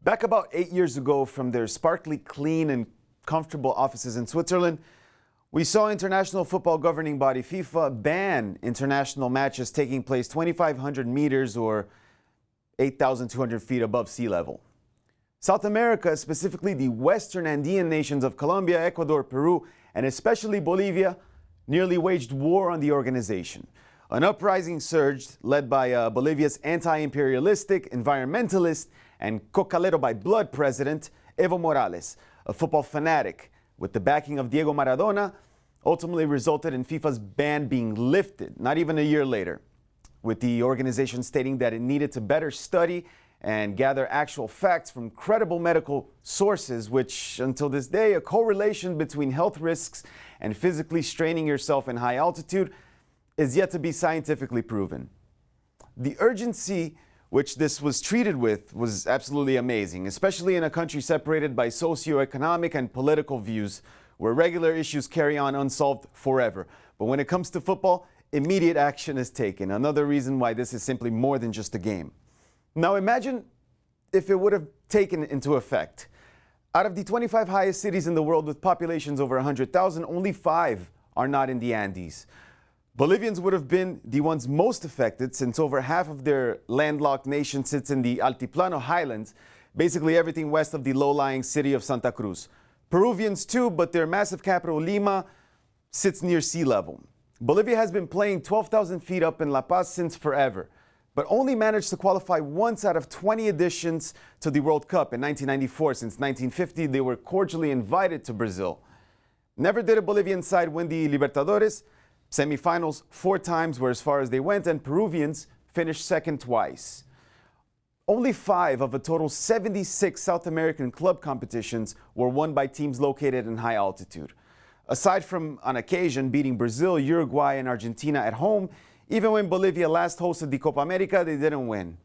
Back about 8 years ago, from their sparkly clean and comfortable offices in Switzerland, we saw international football governing body FIFA ban international matches taking place 2,500 meters or 8,200 feet above sea level. South America, specifically the Western Andean nations of Colombia, Ecuador, Peru, and especially Bolivia, nearly waged war on the organization. An uprising surged, led by Bolivia's anti-imperialistic, environmentalist, and cocalero by blood president, Evo Morales, a football fanatic, with the backing of Diego Maradona, ultimately resulted in FIFA's ban being lifted, not even a year later, with the organization stating that it needed to better study and gather actual facts from credible medical sources, which, until this day, a correlation between health risks and physically straining yourself in high altitude is yet to be scientifically proven. The urgency which this was treated with was absolutely amazing, especially in a country separated by socioeconomic and political views, where regular issues carry on unsolved forever. But when it comes to football, immediate action is taken. Another reason why this is simply more than just a game. Now imagine if it would have taken into effect. Out of the 25 highest cities in the world with populations over 100,000, only 5 are not in the Andes. Bolivians would have been the ones most affected, since over half of their landlocked nation sits in the Altiplano highlands, basically everything west of the low-lying city of Santa Cruz. Peruvians too, but their massive capital, Lima, sits near sea level. Bolivia has been playing 12,000 feet up in La Paz since forever, but only managed to qualify once out of 20 editions to the World Cup in 1994. Since 1950, they were cordially invited to Brazil. Never did a Bolivian side win the Libertadores. Semifinals 4 times were as far as they went, and Peruvians finished second twice. Only 5 of a total 76 South American club competitions were won by teams located in high altitude. Aside from, on occasion, beating Brazil, Uruguay, and Argentina at home, even when Bolivia last hosted the Copa America, they didn't win.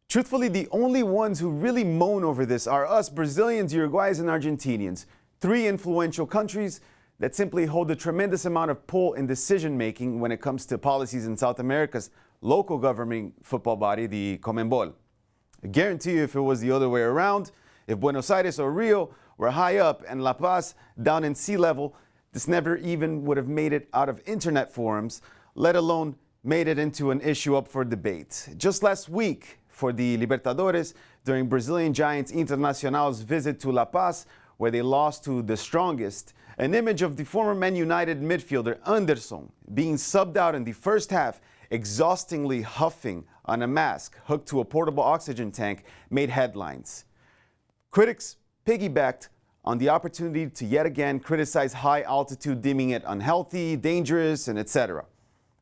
Truthfully, the only ones who really moan over this are us Brazilians, Uruguayans, and Argentinians, 3 influential countries that simply hold a tremendous amount of pull in decision-making when it comes to policies in South America's local governing football body, the Conmebol. I guarantee you, if it was the other way around, if Buenos Aires or Rio were high up and La Paz down in sea level, this never even would have made it out of internet forums, let alone made it into an issue up for debate. Just last week, for the Libertadores, during Brazilian giants Internacional's visit to La Paz, where they lost to the strongest, an image of the former Man United midfielder Anderson being subbed out in the first half, exhaustingly huffing on a mask hooked to a portable oxygen tank, made headlines. Critics piggybacked on the opportunity to yet again criticize high altitude, deeming it unhealthy, dangerous, and etc.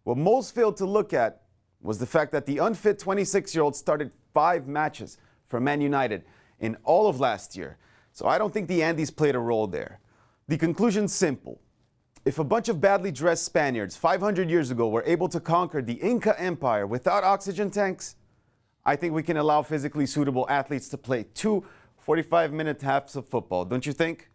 What most failed to look at was the fact that the unfit 26-year-old started 5 matches for Man United in all of last year. So I don't think the Andes played a role there. The conclusion's simple. If a bunch of badly dressed Spaniards 500 years ago were able to conquer the Inca Empire without oxygen tanks, I think we can allow physically suitable athletes to play 2 45-minute halves of football, don't you think?